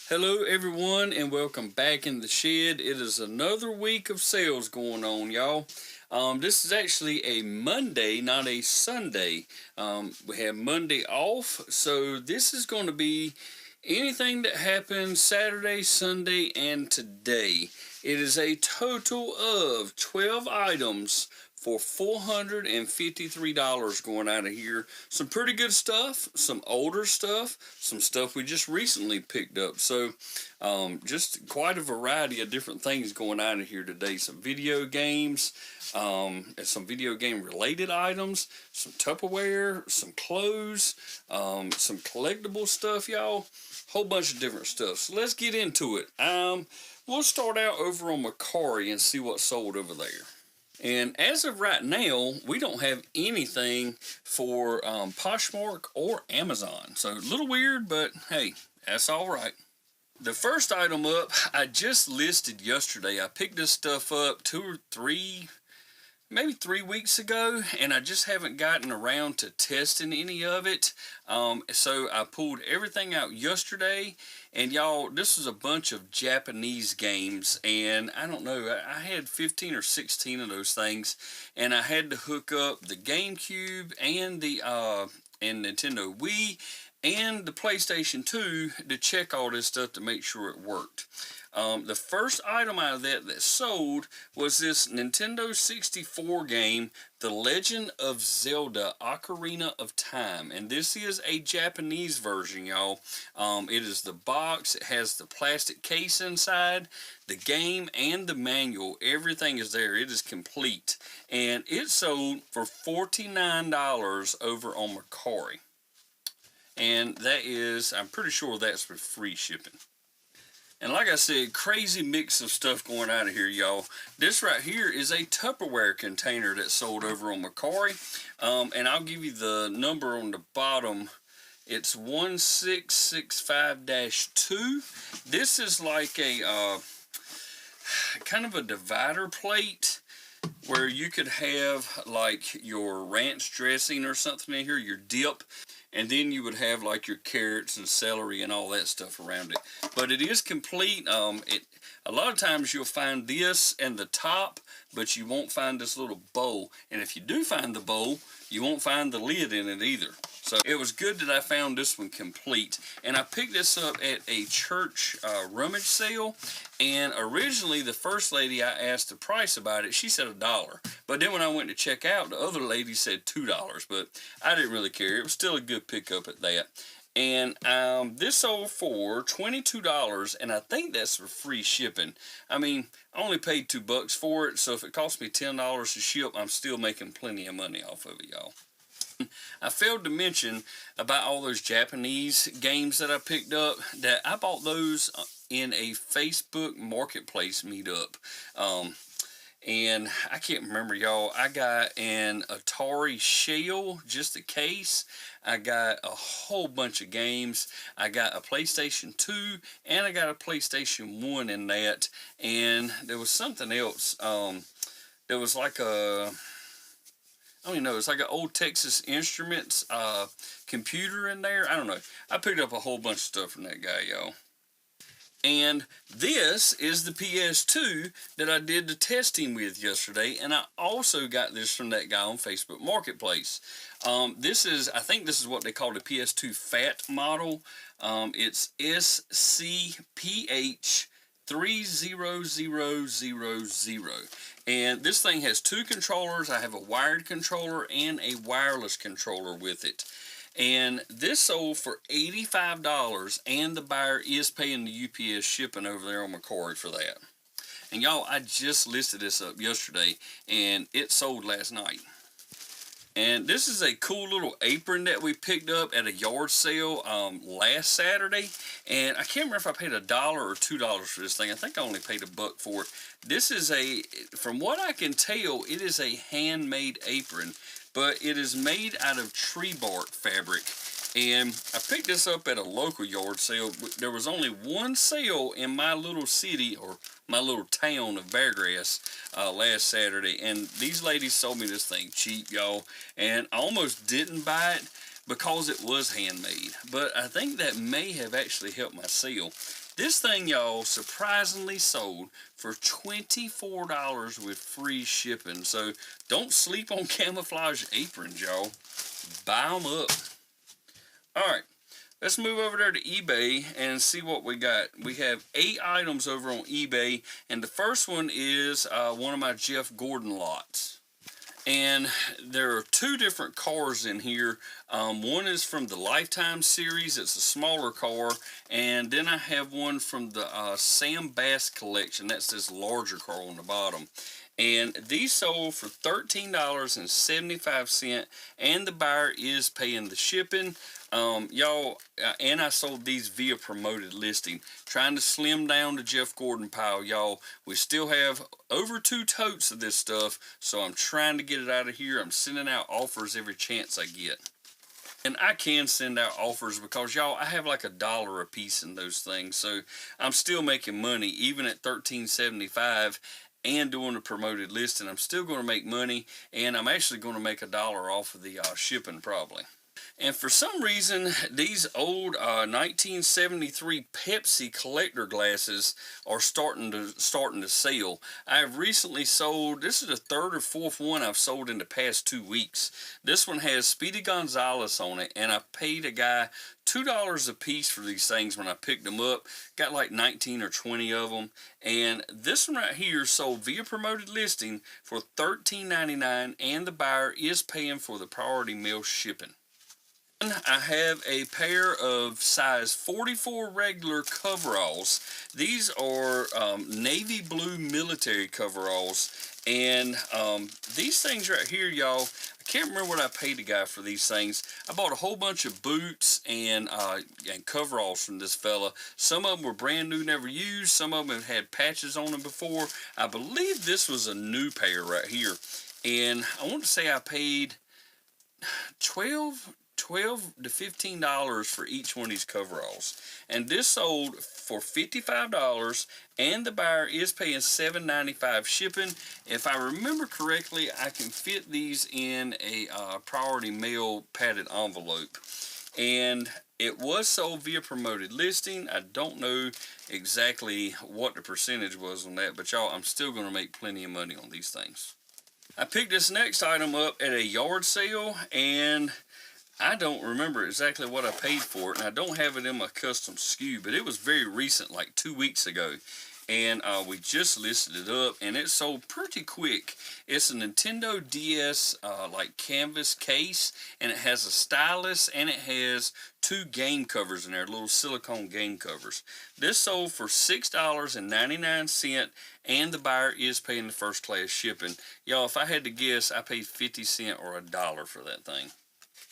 Hello everyone and welcome back in the shed. It is another week of sales going on, y'all. This is actually a Monday, not a Sunday. We have Monday off, so this is going to be anything that happens Saturday, Sunday, and today. It is a total of 12 items for $453 going out of here. Some pretty good stuff, some older stuff, some stuff we just recently picked up. So just quite a variety of different things going out of here today. Some video games, some video game related items, some Tupperware, some clothes, some collectible stuff, y'all. Whole bunch of different stuff. So let's get into it. We'll start out over on Macari and see what's sold over there. And as of right now, we don't have anything for Poshmark or Amazon. So a little weird, but hey, that's all right. The first item up, I just listed yesterday. I picked this stuff up maybe 3 weeks ago, and I just haven't gotten around to testing any of it. So I pulled everything out yesterday, and y'all, this was a bunch of Japanese games, and I don't know, I had 15 or 16 of those things, and I had to hook up the GameCube and the Nintendo Wii and the PlayStation 2 to check all this stuff to make sure it worked. The first item out of that sold was this Nintendo 64 game, The Legend of Zelda Ocarina of Time. And this is a Japanese version, y'all. It is the box. It has the plastic case inside, the game, and the manual. Everything is there. It is complete. And it sold for $49 over on Macari. And that is, I'm pretty sure that's with free shipping. And like I said, crazy mix of stuff going out of here, y'all. This right here is a Tupperware container that's sold over on Macari. And I'll give you the number on the bottom. It's 1665-2. This is like a kind of a divider plate where you could have like your ranch dressing or something in here, your dip. And then you would have like your carrots and celery and all that stuff around it. But it is complete. A lot of times you'll find this and the top, but you won't find this little bowl. And if you do find the bowl, you won't find the lid in it either. So it was good that I found this one complete. And I picked this up at a church rummage sale. And originally the first lady I asked the price about it, she said $1. But then when I went to check out, the other lady said $2. But I didn't really care. It was still a good pickup at that. And this sold for $22, and I think that's for free shipping. I mean, I only paid $2 for it, so if it cost me $10 to ship, I'm still making plenty of money off of it, y'all. I failed to mention about all those Japanese games that I picked up, that I bought those in a Facebook marketplace meetup. And I can't remember, y'all. I got an Atari shell, just a case. I got a whole bunch of games. I got a PlayStation 2 and I got a PlayStation 1 in that. And there was something else. There was like a, I don't even know, it's like an old Texas Instruments computer in there. I don't know. I picked up a whole bunch of stuff from that guy, y'all. And this is the PS2 that I did the testing with yesterday, and I also got this from that guy on Facebook Marketplace. This is, I think this is what they call the PS2 Fat model. It's SCPH30000. And this thing has two controllers. I have a wired controller and a wireless controller with it. And this sold for $85, and the buyer is paying the UPS shipping over there on Macari for that. And y'all, I just listed this up yesterday, and it sold last night. And this is a cool little apron that we picked up at a yard sale last Saturday. And I can't remember if I paid $1 or $2 for this thing. I think I only paid $1 for it. This is a, from what I can tell, it is a handmade apron. But it is made out of tree bark fabric. And I picked this up at a local yard sale. There was only one sale in my little city, or my little town of Beargrass, last Saturday. And these ladies sold me this thing cheap, y'all. And I almost didn't buy it because it was handmade. But I think that may have actually helped my sale. This thing, y'all, surprisingly sold for $24 with free shipping. So don't sleep on camouflage aprons, y'all. Buy them up. Alright, let's move over there to eBay and see what we got. We have 8 items over on eBay, and the first one is one of my Jeff Gordon lots. And there are 2 different cars in here. One is from the Lifetime series. It's a smaller car. And then I have one from the Sam Bass collection. That's this larger car on the bottom. And these sold for $13.75, and the buyer is paying the shipping. Y'all, and I sold these via promoted listing. Trying to slim down the Jeff Gordon pile, y'all. We still have over 2 totes of this stuff, so I'm trying to get it out of here. I'm sending out offers every chance I get. And I can send out offers because, y'all, I have like $1 a piece in those things, so I'm still making money, even at $13.75. And doing a promoted listing, I'm still going to make money, and I'm actually going to make $1 off of the shipping probably. And for some reason, these old 1973 Pepsi collector glasses are starting to sell. I have recently sold, this is the 3rd or 4th one I've sold in the past 2 weeks. This one has Speedy Gonzalez on it, and I paid a guy $2 a piece for these things when I picked them up. Got like 19 or 20 of them. And this one right here sold via promoted listing for $13.99, and the buyer is paying for the priority mail shipping. I have a pair of size 44 regular coveralls. These are navy blue military coveralls, and these things right here, y'all, I can't remember what I paid the guy for these things. I bought a whole bunch of boots and coveralls from this fella. Some of them were brand new, never used. Some of them had patches on them before. I believe this was a new pair right here, and I want to say I paid $12 to $15 for each one of these coveralls. And this sold for $55, and the buyer is paying $7.95 shipping. If I remember correctly, I can fit these in a priority mail padded envelope. And it was sold via promoted listing. I don't know exactly what the percentage was on that, but y'all, I'm still going to make plenty of money on these things. I picked this next item up at a yard sale, and I don't remember exactly what I paid for it, and I don't have it in my custom SKU, but it was very recent, like 2 weeks ago. And we just listed it up, and it sold pretty quick. It's a Nintendo DS like canvas case, and it has a stylus, and it has 2 game covers in there, little silicone game covers. This sold for $6.99, and the buyer is paying the first class shipping. Y'all, if I had to guess, I paid 50 cents or $1 for that thing.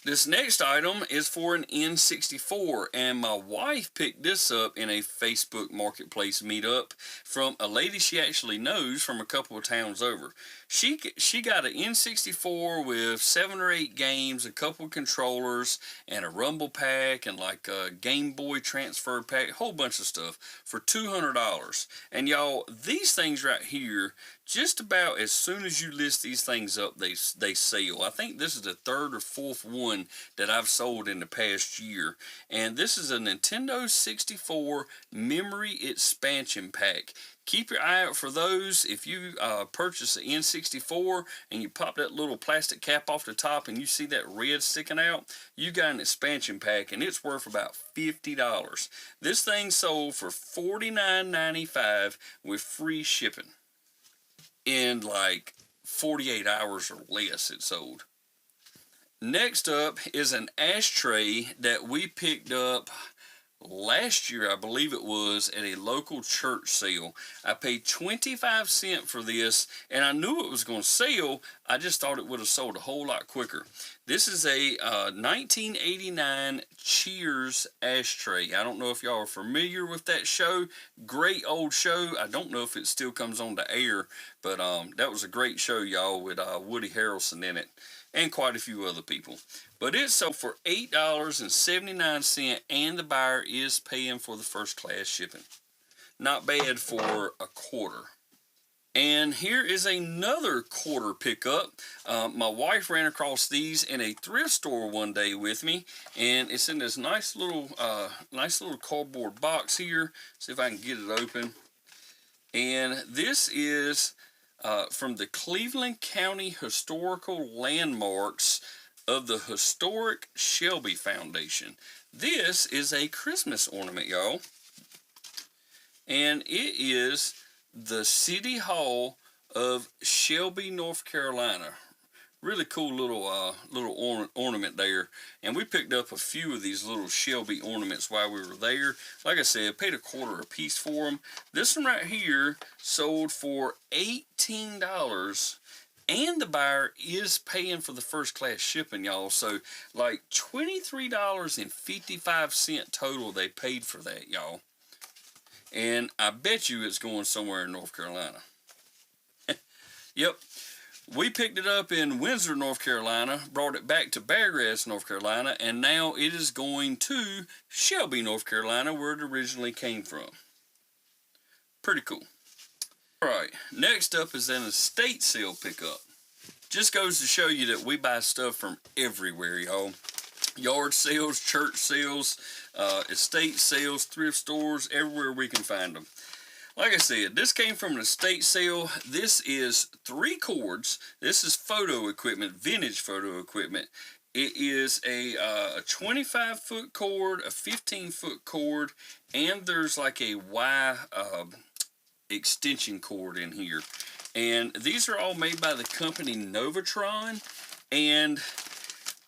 This next item is for an N64, and my wife picked this up in a Facebook Marketplace meetup from a lady she actually knows from a couple of towns over. She got an N64 with 7 or 8 games, a couple of controllers, and a rumble pack, and like a Game Boy transfer pack, a whole bunch of stuff for $200. And y'all, these things right here, just about as soon as you list these things up, they sell. I think this is the 3rd or 4th one that I've sold in the past year. And this is a Nintendo 64 Memory Expansion Pack. Keep your eye out for those. If you purchase an N64 and you pop that little plastic cap off the top and you see that red sticking out, you got an expansion pack, and it's worth about $50. This thing sold for $49.95 with free shipping. In like 48 hours or less it sold. Next up is an ashtray that we picked up last year, I believe it was, at a local church sale. I paid 25 cents for this, and I knew it was going to sell. I just thought it would have sold a whole lot quicker. This is a 1989 Cheers ashtray. I don't know if y'all are familiar with that show. Great old show. I don't know if it still comes on the air, but that was a great show, y'all, with Woody Harrelson in it, and quite a few other people. But it sold for $8.79, and the buyer is paying for the first class shipping. Not bad for a quarter. And here is another quarter pickup. My wife ran across these in a thrift store one day with me, and it's in this nice little cardboard box here. See if I can get it open. And this is from the Cleveland County Historical Landmarks of the Historic Shelby Foundation. This is a Christmas ornament, y'all, and it is the City Hall of Shelby, North Carolina. Really cool little ornament there. And we picked up a few of these little Shelby ornaments while we were there. Like I said, paid $1 a piece for them. This one right here sold for $18. And the buyer is paying for the first class shipping, y'all. So like $23.55 total they paid for that, y'all. And I bet you it's going somewhere in North Carolina. Yep. We picked it up in Windsor, North Carolina, brought it back to Beargrass, North Carolina, and now it is going to Shelby, North Carolina, where it originally came from. Pretty cool. Alright, next up is an estate sale pickup. Just goes to show you that we buy stuff from everywhere, y'all. Yard sales, church sales, estate sales, thrift stores, everywhere we can find them. Like I said, this came from an estate sale. This is 3 cords. This is photo equipment, vintage photo equipment. It is a 25-foot cord, a 15-foot cord, and there's like a Y extension cord in here. And these are all made by the company Novatron, and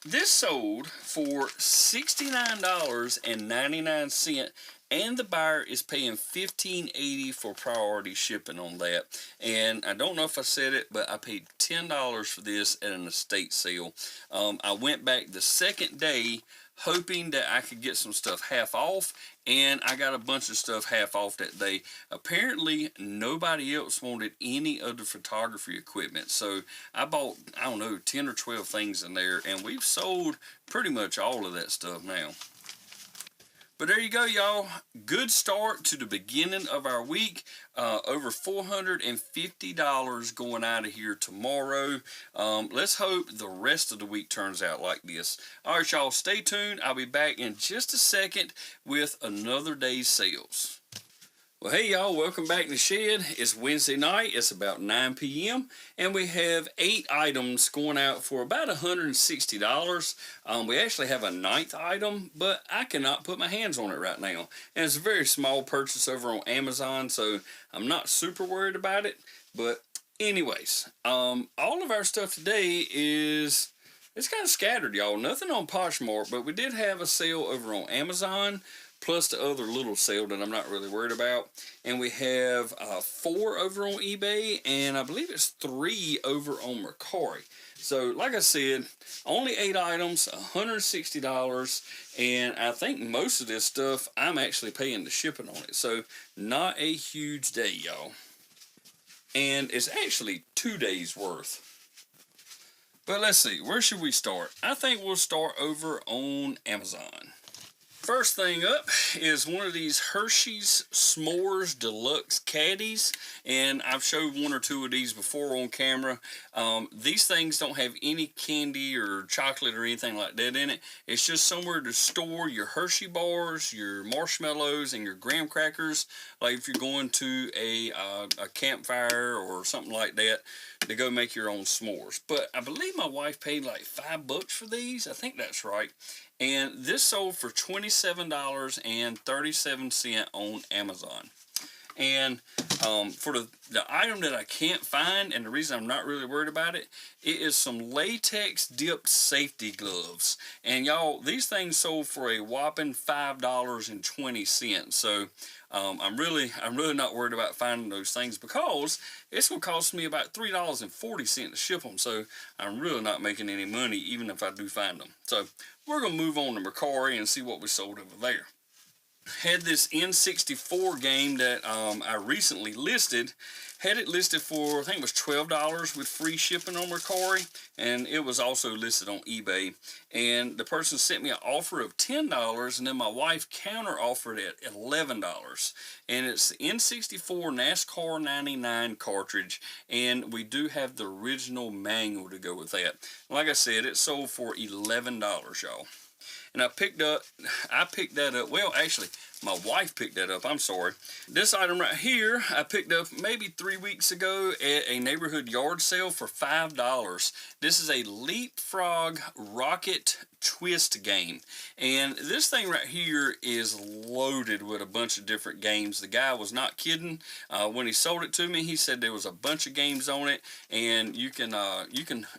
this sold for $69.99, and the buyer is paying $15.80 for priority shipping on that. And I don't know if I said it, but I paid $10 for this at an estate sale. I went back the second day hoping that I could get some stuff half off, and I got a bunch of stuff half off that day. Apparently, nobody else wanted any of the photography equipment, so I bought, I don't know, 10 or 12 things in there, and we've sold pretty much all of that stuff now. But there you go, y'all. Good start to the beginning of our week. Over $450 going out of here tomorrow. Let's hope the rest of the week turns out like this. All right, y'all, stay tuned. I'll be back in just a second with another day's sales. Well, hey, y'all, welcome back to the shed. It's Wednesday night. It's about 9 p.m. and we have 8 items going out for about $160. We actually have a 9th item, but I cannot put my hands on it right now. And it's a very small purchase over on Amazon, so I'm not super worried about it. But anyways, all of our stuff today is, it's kind of scattered, y'all. Nothing on Poshmark, but we did have a sale over on Amazon, plus the other little sale that I'm not really worried about. And we have 4 over on eBay, and I believe it's 3 over on Mercari. So, like I said, only 8 items, $160, and I think most of this stuff I'm actually paying the shipping on it. So, not a huge day, y'all. And it's actually 2 days worth. But let's see, where should we start? I think we'll start over on Amazon. First thing up is one of these Hershey's S'mores Deluxe Caddies, and I've showed 1 or 2 of these before on camera. These things don't have any candy or chocolate or anything like that in it. It's just somewhere to store your Hershey bars, your marshmallows, and your graham crackers, like if you're going to a campfire or something like that to go make your own s'mores. But I believe my wife paid like $5 for these. I think that's right. And this sold for $27.37 on Amazon. And for the item that I can't find, and the reason I'm not really worried about it, it is some latex dipped safety gloves. And y'all, these things sold for a whopping $5.20. So I'm really not worried about finding those things, because it's going to cost me about $3.40 to ship them. So I'm really not making any money even if I do find them. So we're going to move on to Mercari and see what we sold over there. had this N64 game that I recently listed. Had it listed for, I think it was $12 with free shipping on Mercari, and it was also listed on eBay. And the person sent me an offer of $10, and then my wife counter offered it at $11. And it's the N64 NASCAR 99 cartridge, and we do have the original manual to go with that. Like I said, it sold for $11, y'all. And I picked that up, well, actually, my wife picked that up, I'm sorry. This item right here, I picked up maybe 3 weeks ago at a neighborhood yard sale for $5. This is a LeapFrog Rockit twist game. And this thing right here is loaded with a bunch of different games. The guy was not kidding. When he sold it to me, he said there was a bunch of games on it, and you can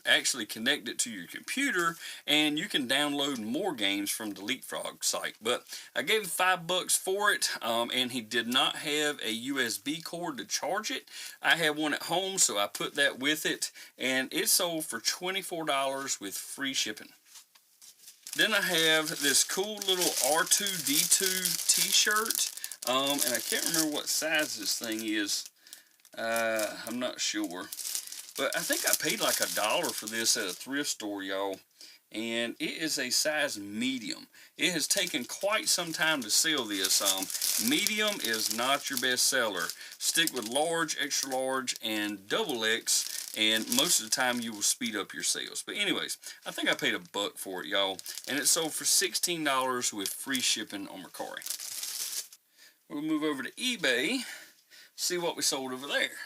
actually connect it to your computer, and you can download more games from the LeapFrog site. But I gave him $5 for it, and he did not have a USB cord to charge it. I have one at home, so I put that with it, and it sold for $24 with free shipping. Then I have this cool little R2-D2 t-shirt, and I can't remember what size this thing is. I'm not sure, but I think I paid like $1 for this at a thrift store, y'all. And it is a size medium. It has taken quite some time to sell this. Medium is not your best seller. Stick with large, extra large, and double X, and most of the time you will speed up your sales. But anyways, I think I paid $1 for it, y'all, and it sold for $16 with free shipping on Mercari. We'll move over to eBay, see what we sold over there.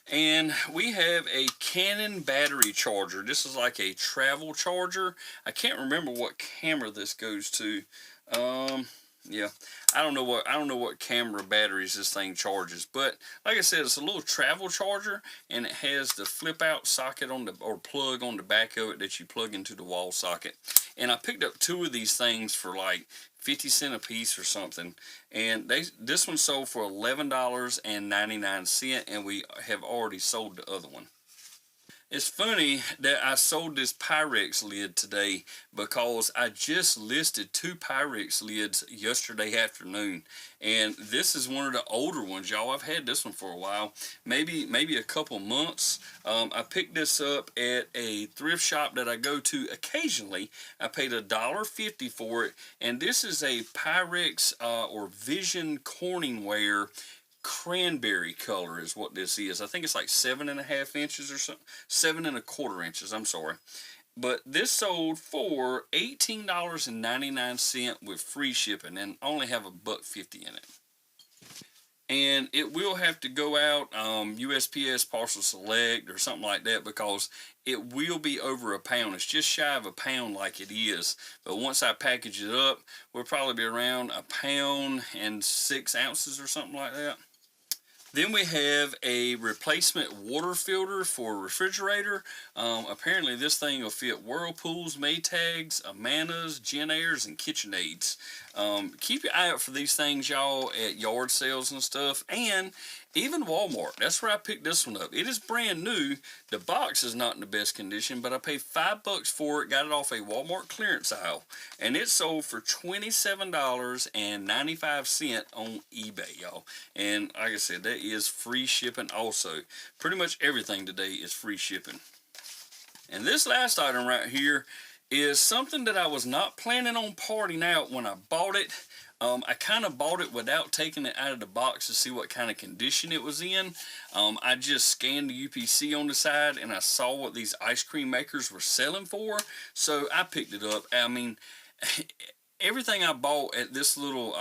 And we have a Canon battery charger. This is like a travel charger. I can't remember what camera this goes to. Yeah, I don't know what camera batteries this thing charges, but like I said, it's a little travel charger, and it has the flip out socket on the, or plug on the back of it that you plug into the wall socket. And I picked up 2 of these things for like 50 cents a piece or something, and this one sold for $11.99, and we have already sold the other one. It's funny that I sold this Pyrex lid today because I just listed 2 Pyrex lids yesterday afternoon, and this is one of the older ones, y'all. I've had this one for a while, maybe a couple months. I picked this up at a thrift shop that I go to occasionally. I paid $1.50 for it, and this is a Pyrex or Vision Corningware cranberry color is what this is. I think it's like 7.5 inches or something, 7.25 inches, I'm sorry. But this sold for $18.99 with free shipping, and only have $1.50 in it. And it will have to go out USPS Parcel Select or something like that, because it will be over £1. It's just shy of £1 like it is. But once I package it up, we'll probably be around £1.06 or something like that. Then we have a replacement water filter for a refrigerator. Apparently this thing will fit Whirlpools, Maytags, Amanas, Jenairs, and KitchenAids. Keep your eye out for these things, y'all, at yard sales and stuff, and even Walmart. That's where I picked this one up. It is brand new. The box is not in the best condition, but I paid $5 for it. Got it off a Walmart clearance aisle, and it sold for $27.95 on eBay, y'all. And like I said, that is free shipping also. Pretty much everything today is free shipping. And this last item right here is something that I was not planning on parting out when I bought it. I kind of bought it without taking it out of the box to see what kind of condition it was in. I just scanned the UPC on the side, and I saw what these ice cream makers were selling for, so I picked it up. I mean, everything I bought at this little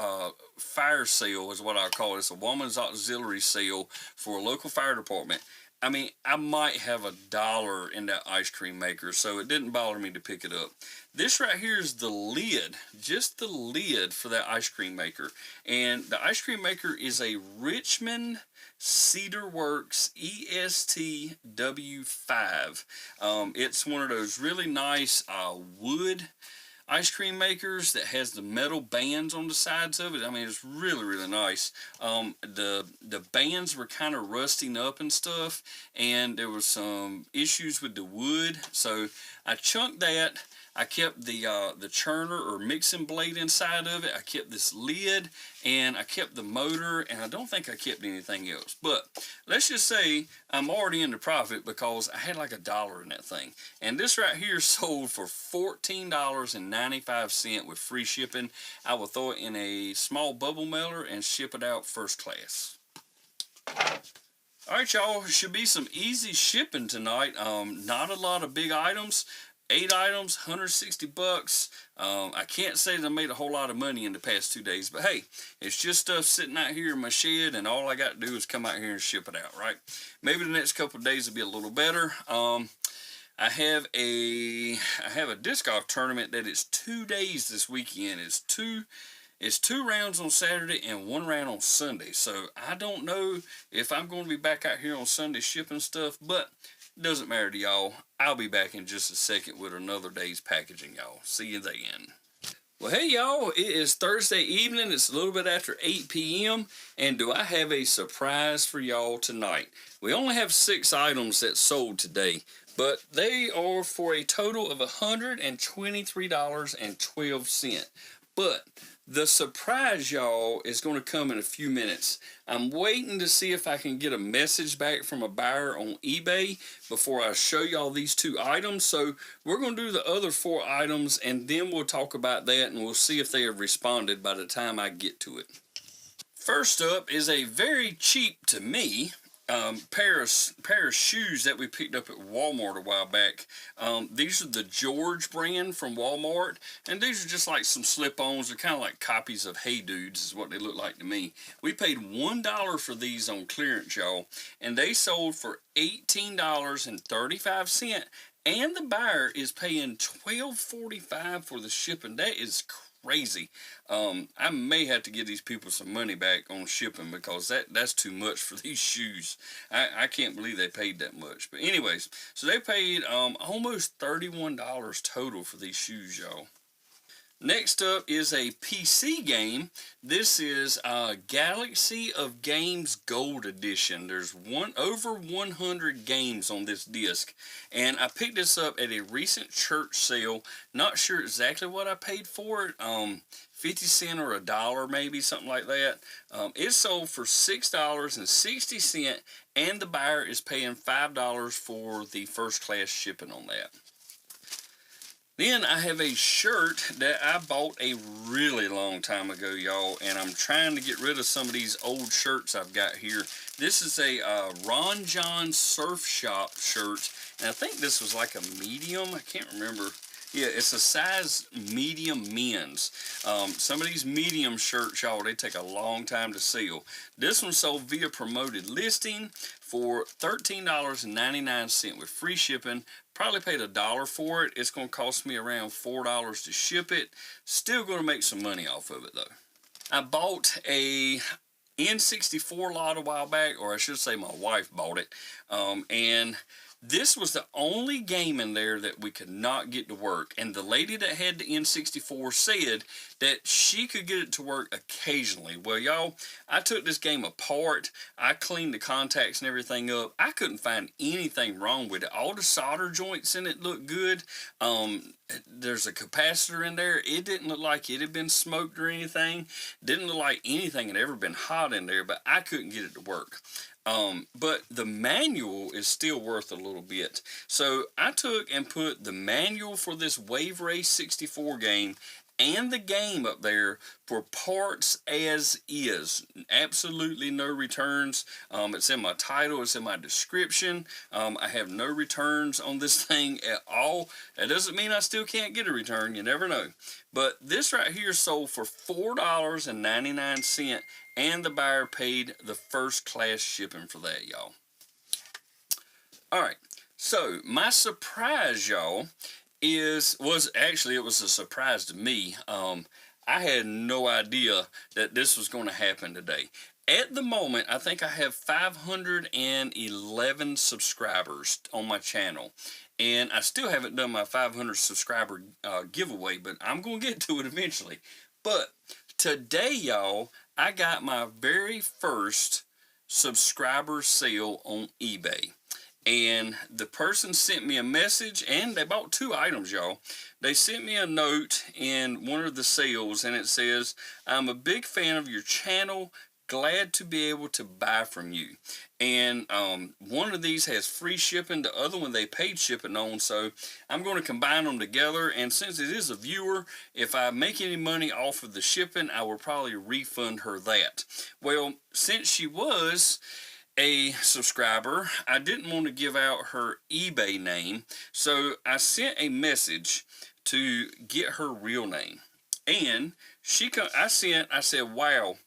fire sale is what I call it. It's a woman's auxiliary sale for a local fire department. I mean, I might have $1 in that ice cream maker, so it didn't bother me to pick it up. This right here is the lid, just the lid for that ice cream maker. And the ice cream maker is a Richmond Cedar Works EST-W5. It's one of those really nice wood ice cream makers that has the metal bands on the sides of it. I mean, it's really nice. The bands were kind of rusting up and stuff, and there was some issues with the wood, so I chunked that. I kept the churner or mixing blade inside of it. I kept this lid, and I kept the motor, and I don't think I kept anything else. But let's just say I'm already in the profit because I had like $1 in that thing. And this right here sold for $14.95 with free shipping. I will throw it in a small bubble mailer and ship it out first class. Alright, y'all, should be some easy shipping tonight. Not a lot of big items. 8 items, 160 bucks. I can't say that I made a whole lot of money in the past 2 days, but hey, it's just stuff sitting out here in my shed, and all I got to do is come out here and ship it out, right? Maybe the next couple of days will be a little better. I have a disc golf tournament that is 2 days this weekend. It's two rounds on Saturday and 1 round on Sunday. So I don't know if I'm going to be back out here on Sunday shipping stuff, but doesn't matter to y'all. I'll be back in just a second with another day's packaging, y'all. See you then. Well, hey, y'all. It is Thursday evening. It's a little bit after 8 p.m. And do I have a surprise for y'all tonight? We only have 6 items that sold today, but they are for a total of $123.12. But the surprise, y'all, is going to come in a few minutes. I'm waiting to see if I can get a message back from a buyer on eBay before I show y'all these 2 items. So we're going to do the other 4 items, and then we'll talk about that, and we'll see if they have responded by the time I get to it. First up is a very cheap, to me, pair of shoes that we picked up at Walmart a while back. These are the George brand from Walmart, and these are just like some slip-ons. They're kind of like copies of Hey Dudes is what they look like to me. We paid $1 for these on clearance, y'all, and they sold for $18.35, and the buyer is paying $12.45 for the shipping. That is crazy. I may have to give these people some money back on shipping because that's too much for these shoes. I can't believe they paid that much. But anyways, so they paid almost $31 total for these shoes, y'all. Next up is a PC game. This is Galaxy of Games Gold Edition. There's over 100 games on this disc, and I picked this up at a recent church sale. Not sure exactly what I paid for it. 50 cents or $1 maybe, something like that. It sold for $6.60, and the buyer is paying $5 for the first class shipping on that. Then I have a shirt that I bought a really long time ago, y'all, and I'm trying to get rid of some of these old shirts I've got here. This is a Ron John Surf Shop shirt, and I think this was like a medium. I can't remember. Yeah, it's a size medium men's. Some of these medium shirts, y'all, they take a long time to sell. This one sold via promoted listing for $13.99 with free shipping. Probably paid $1 for it. It's going to cost me around $4 to ship it. Still going to make some money off of it, though. I bought a N64 lot a while back, or I should say my wife bought it, and this was the only game in there that we could not get to work. And the lady that had the N64 said that she could get it to work occasionally. Well, y'all, I took this game apart. I cleaned the contacts and everything up. I couldn't find anything wrong with it. All the solder joints in it looked good. There's a capacitor in there. It didn't look like it had been smoked or anything. Didn't look like anything had ever been hot in there, but I couldn't get it to work. But the manual is still worth a little bit. So I took and put the manual for this Wave Race 64 game and the game up there for parts as is. Absolutely no returns. It's in my title. It's in my description. I have no returns on this thing at all. That doesn't mean I still can't get a return. You never know. But this right here sold for $4.99, and the buyer paid the first class shipping for that, y'all. Alright, so my surprise, y'all, was actually, it was a surprise to me. I had no idea that this was going to happen today. At the moment, I think I have 511 subscribers on my channel. And I still haven't done my 500 subscriber giveaway, but I'm going to get to it eventually. But today, y'all, I got my very first subscriber sale on eBay. And the person sent me a message, and they bought 2 items, y'all. They sent me a note in one of the sales, and it says, "I'm a big fan of your channel. Glad to be able to buy from you." And one of these has free shipping, the other one they paid shipping on, so I'm going to combine them together. And since it is a viewer, if I make any money off of the shipping, I will probably refund her that. Well, since she was a subscriber, I didn't want to give out her eBay name, so I sent a message to get her real name. And I said, "Wow,"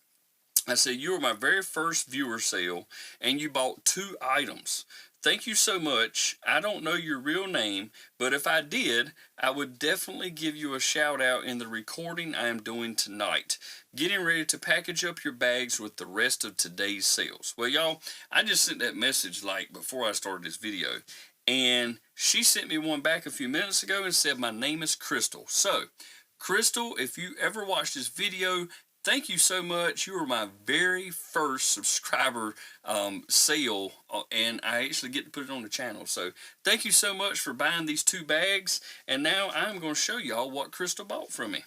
I said, "you were my very first viewer sale, and you bought 2 items. Thank you so much. I don't know your real name, but if I did, I would definitely give you a shout out in the recording I am doing tonight. Getting ready to package up your bags with the rest of today's sales." Well, y'all, I just sent that message like before I started this video, and she sent me one back a few minutes ago and said, "My name is Crystal." So, Crystal, if you ever watch this video, thank you so much. You were my very first subscriber sale, and I actually get to put it on the channel. So thank you so much for buying these 2 bags. And now I'm going to show y'all what Crystal bought from me.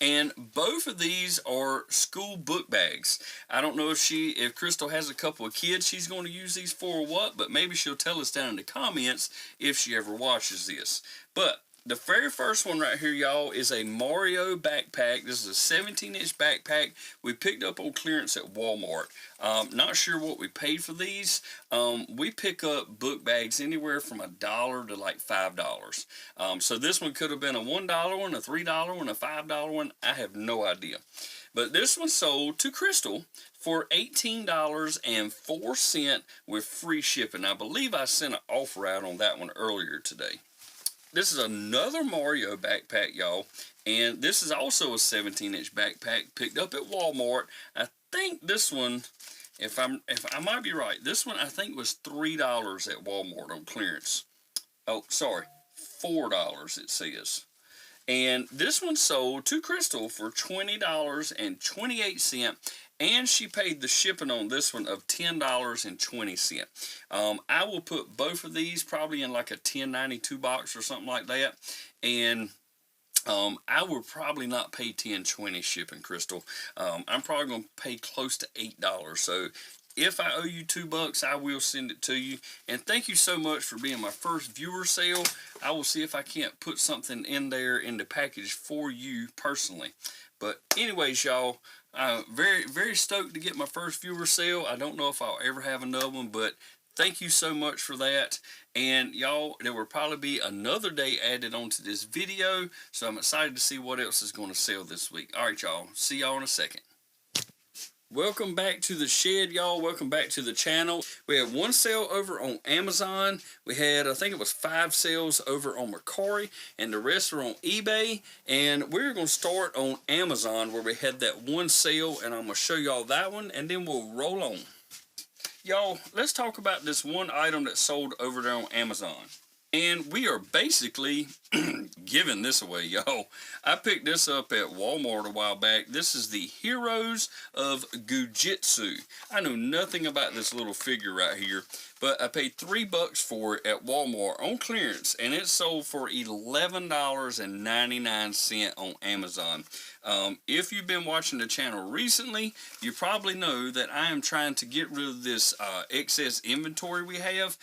And both of these are school book bags. I don't know if Crystal has a couple of kids she's going to use these for or what, but maybe she'll tell us down in the comments if she ever watches this. But the very first one right here, y'all, is a Mario backpack. This is a 17-inch backpack we picked up on clearance at Walmart. Not sure what we paid for these. We pick up book bags anywhere from $1 to like $5. So this one could have been a $1 one, a $3 one, a $5 one. I have no idea. But this one sold to Crystal for $18.04 with free shipping. I believe I sent an offer out on that one earlier today. This is another Mario backpack, y'all, and this is also a 17-inch backpack picked up at Walmart. I think this one, if I might be right, this one I think was $3 at Walmart on clearance. Oh, sorry, $4 it says. And this one sold to Crystal for $20.28, and she paid the shipping on this one of $10.20. I will put both of these probably in like a $10.92 box or something like that, and I will probably not pay $10.20 shipping, Crystal. I'm probably going to pay close to $8. So if I owe you $2, I will send it to you. And thank you so much for being my first viewer sale. I will see if I can't put something in there in the package for you personally. But anyways, y'all, very, very stoked to get my first viewer sale. I don't know if I'll ever have another one, but thank you so much for that. And y'all, there will probably be another day added onto this video, so I'm excited to see what else is going to sell this week. All right, y'all. See y'all in a second. Welcome back to the shed, y'all. Welcome back to the channel. We had one sale over on Amazon. We had, I think it was 5 sales over on Mercari, and the rest are on eBay. And we're going to start on Amazon where we had that one sale, and I'm going to show y'all that one, and then we'll roll on. Y'all, let's talk about this one item that sold over there on Amazon. And we are basically giving this away, y'all. I picked this up at Walmart a while back. This is the Heroes of Gujitsu. I know nothing about this little figure right here, but I paid $3 for it at Walmart on clearance, and it sold for $11.99 on Amazon. If you've been watching the channel recently, you probably know that I am trying to get rid of this excess inventory we have.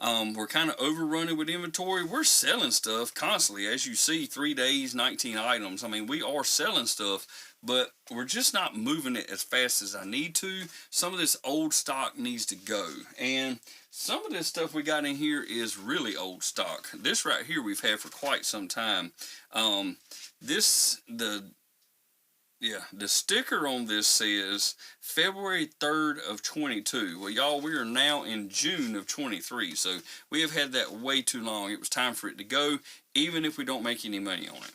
We're kind of overrunning with inventory. We're selling stuff constantly. As you see, 3 days, 19 items. I mean, we are selling stuff, but we're just not moving it as fast as I need to. Some of this old stock needs to go. And some of this stuff we got in here is really old stock. This right here we've had for quite some time. The sticker on this says February 3rd of 22. Well, y'all, we are now in June of 23, so we have had that way too long. It was time for it to go, even if we don't make any money on it.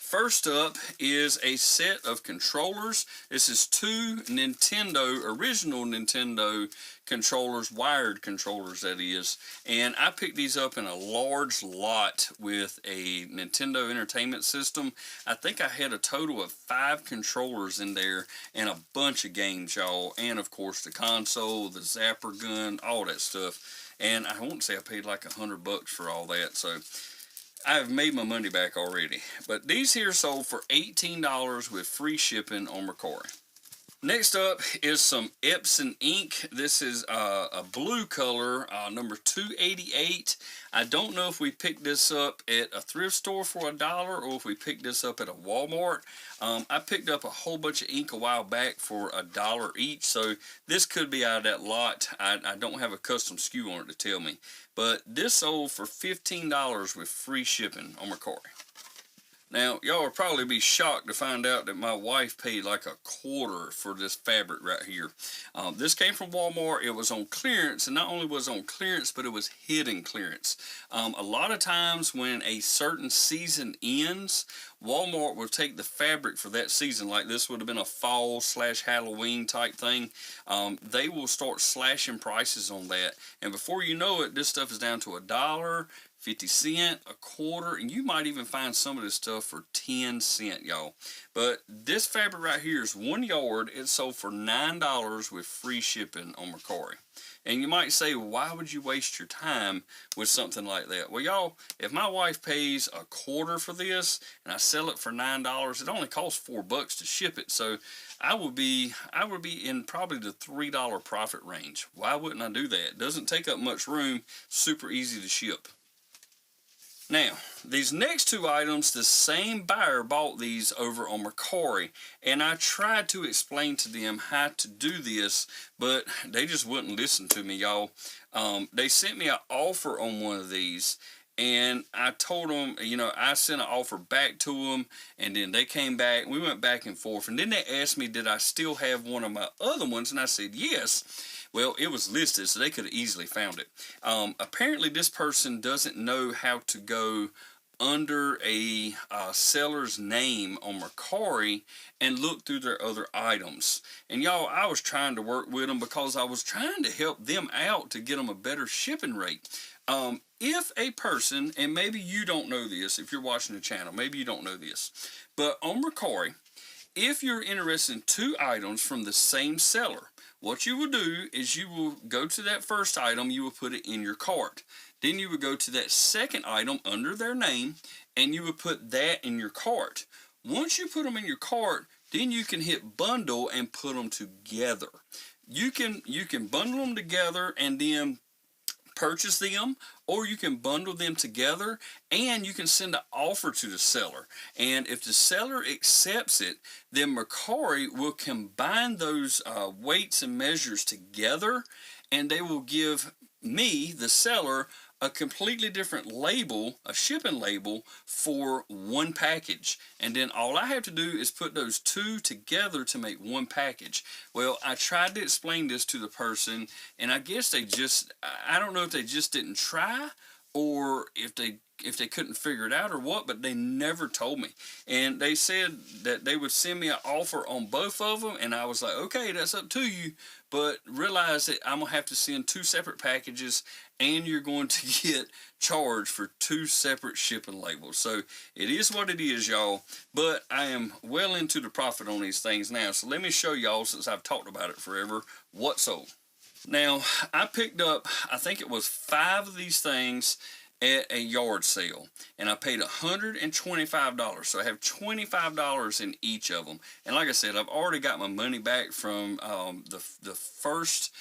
First up is a set of controllers. This is two original Nintendo controllers, wired controllers that is, and I picked these up in a large lot with a Nintendo Entertainment System. I think I had a total of 5 controllers in there and a bunch of games, y'all, and of course the console, the zapper gun, all that stuff. And I won't say I paid like $100 for all that, so I've made my money back already. But these here sold for $18 with free shipping on Mercari. Next up is some Epson ink. This is a blue color, number 288. I don't know if we picked this up at a thrift store for $1 or if we picked this up at a Walmart. I picked up a whole bunch of ink a while back for $1 each, so this could be out of that lot. I don't have a custom SKU on it to tell me. But this sold for $15 with free shipping on Mercari. Now, y'all will probably be shocked to find out that my wife paid like $1/4 for this fabric right here. This came from Walmart. It was on clearance, and not only was it on clearance, but it was hidden clearance. A lot of times when a certain season ends, Walmart will take the fabric for that season, like this would have been a fall/Halloween type thing. They will start slashing prices on that, and before you know it, this stuff is down to $1, 50 cents, $1/4, and you might even find some of this stuff for 10 cents, y'all. But this fabric right here is 1 yard. It sold for $9 with free shipping on Mercari. And you might say, why would you waste your time with something like that? Well, y'all, if my wife pays $1/4 for this and I sell it for $9, it only costs $4 to ship it. So I would be in probably the $3 profit range. Why wouldn't I do that? It doesn't take up much room, super easy to ship. Now, these next 2 items, the same buyer bought these over on Mercari, and I tried to explain to them how to do this, but they just wouldn't listen to me, y'all. They sent me an offer on one of these, and I told them, you know, I sent an offer back to them, and then they came back. We went back and forth, and then they asked me, did I still have one of my other ones, and I said, yes. Well, it was listed, so they could have easily found it. Apparently, this person doesn't know how to go under a seller's name on Mercari and look through their other items. And y'all, I was trying to work with them because I was trying to help them out to get them a better shipping rate. If a person, and maybe you don't know this, if you're watching the channel, maybe you don't know this, but on Mercari, if you're interested in 2 items from the same seller, what you will do is you will go to that first item, you will put it in your cart. Then you would go to that second item under their name, and you would put that in your cart. Once you put them in your cart, then you can hit bundle and put them together. You can bundle them together and then purchase them, or you can bundle them together and you can send an offer to the seller. And if the seller accepts it, then Mercari will combine those weights and measures together, and they will give me, the seller, a completely different label, a shipping label for one package. And then all I have to do is put those 2 together to make one package. Well, I tried to explain this to the person, and I guess they just, I don't know if they just didn't try or if they couldn't figure it out or what, but they never told me. And they said that they would send me an offer on both of them, and I was like, okay, that's up to you, but realize that I'm going to have to send 2 separate packages, and you're going to get charged for 2 separate shipping labels. So it is what it is, y'all, but I am well into the profit on these things now. So let me show y'all, since I've talked about it forever, what sold. Now, I picked up, I think it was 5 of these things at a yard sale, and I paid $125, so I have $25 in each of them. And like I said, I've already got my money back from the first.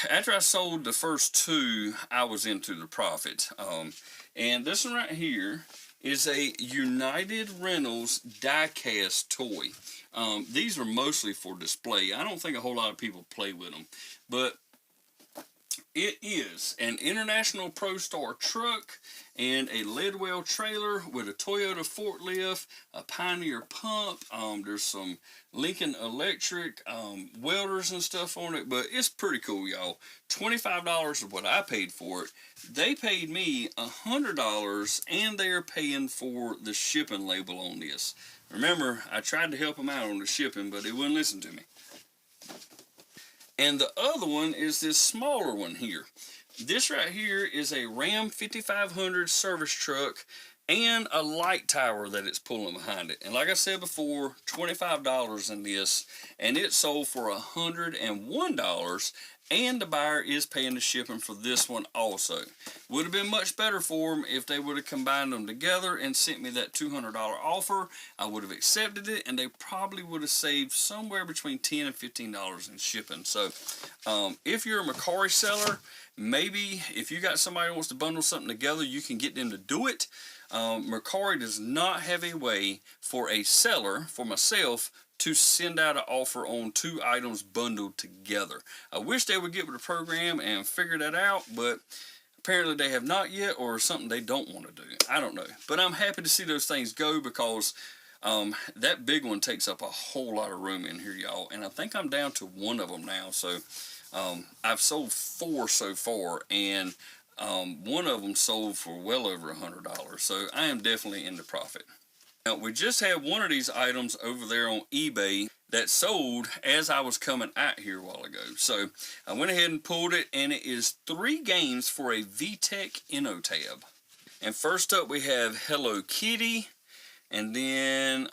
After I sold the first 2, I was into the profit. And this one right here is a United Rentals diecast toy. These are mostly for display. I don't think a whole lot of people play with them, but It is an International ProStar truck and a Leadwell trailer with a Toyota forklift, a Pioneer pump. There's some Lincoln Electric welders and stuff on it, but it's pretty cool, y'all. $25 is what I paid for it. They paid me $100, and they're paying for the shipping label on this. Remember, I tried to help them out on the shipping, but they wouldn't listen to me. And the other one is this smaller one here. This right here is a Ram 5500 service truck and a light tower that it's pulling behind it. And like I said before, $25 in this, and it sold for $101, and the buyer is paying the shipping for this one also. Would have been much better for them if they would have combined them together and sent me that $200 offer. I would have accepted it, and they probably would have saved somewhere between $10 and $15 in shipping. So if you're a Mercari seller, maybe if you got somebody who wants to bundle something together, you can get them to do it. Mercari does not have a way for a seller, for myself, to send out an offer on 2 items bundled together. I wish they would get with the program and figure that out, but apparently they have not yet, or something they don't want to do. I don't know. But I'm happy to see those things go, because that big one takes up a whole lot of room in here, y'all. And I think I'm down to 1 of them now. So I've sold 4 so far, and 1 of them sold for well over $100. So I am definitely in the profit. Now, we just had one of these items over there on eBay that sold as I was coming out here a while ago. So I went ahead and pulled it, and it is 3 games for a VTech Innotab. And first up, we have Hello Kitty, and then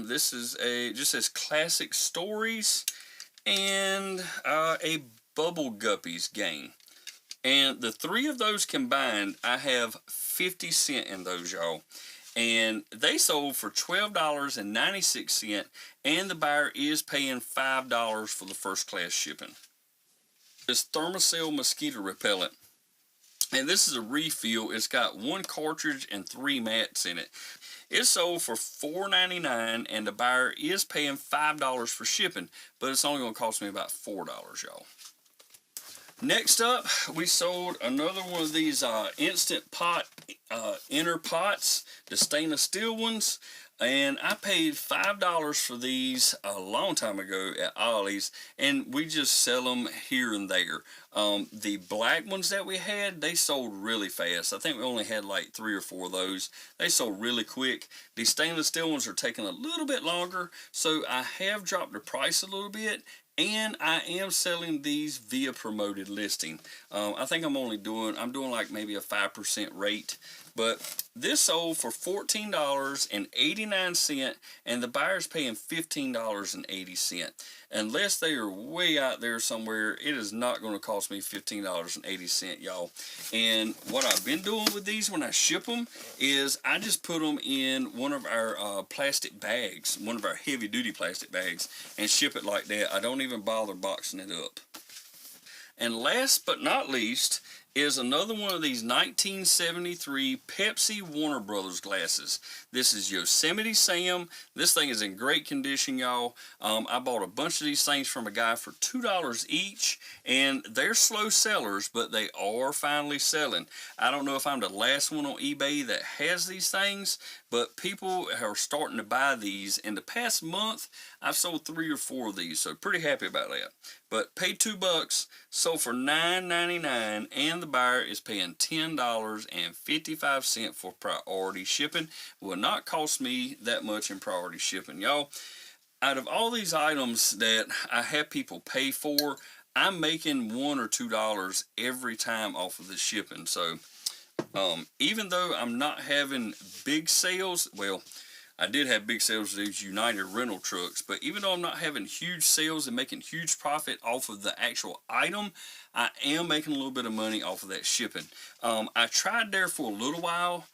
this is just says Classic Stories, and a Bubble Guppies game. And the 3 of those combined, I have 50 cents in those, y'all. And they sold for $12.96, and the buyer is paying $5 for the first class shipping. This Thermacell mosquito repellent, and this is a refill. It's got 1 cartridge and 3 mats in it. It sold for $4.99, and the buyer is paying $5 for shipping, but it's only going to cost me about $4, y'all. Next up, we sold another one of these Instant Pot inner pots, the stainless steel ones, and I paid $5 for these a long time ago at Ollie's, and we just sell them here and there. The black ones that we had, they sold really fast. I think we only had like 3 or 4 of those. They sold really quick. The stainless steel ones are taking a little bit longer, so I have dropped the price a little bit. And I am selling these via promoted listing. I think I'm doing like maybe a 5% rate. But this sold for $14.89, and the buyer's paying $15.80. Unless they are way out there somewhere, it is not going to cost me $15.80, y'all. And what I've been doing with these when I ship them is I just put them in one of our plastic bags, one of our heavy-duty plastic bags, and ship it like that. I don't even bother boxing it up. And last but not least is another one of these 1973 Pepsi Warner Brothers glasses. This is Yosemite Sam. This thing is in great condition, y'all. I bought a bunch of these things from a guy for $2 each, and they're slow sellers, but they are finally selling. I don't know if I'm the last one on eBay that has these things, but people are starting to buy these. In the past month, I've sold 3 or 4 of these, so pretty happy about that. But paid $2, sold for $9.99, and the buyer is paying $10.55 for priority shipping. Will not cost me that much in priority shipping, y'all. Out of all these items that I have people pay for, I'm making $1 or $2 every time off of the shipping. So even though I'm not having big sales, well, I did have big sales of these United rental trucks, but even though I'm not having huge sales and making huge profit off of the actual item, I am making a little bit of money off of that shipping. I tried there for a little while,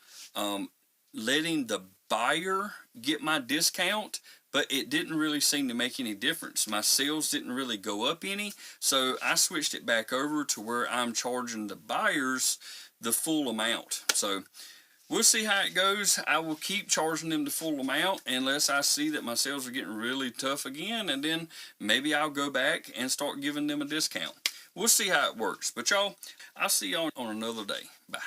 letting the buyer get my discount, but it didn't really seem to make any difference. My sales didn't really go up any, so I switched it back over to where I'm charging the buyers the full amount. So we'll see how it goes. I will keep charging them the full amount unless I see that my sales are getting really tough again, and then maybe I'll go back and start giving them a discount. we'll see how it works. But y'all, I'll see y'all on another day. Bye.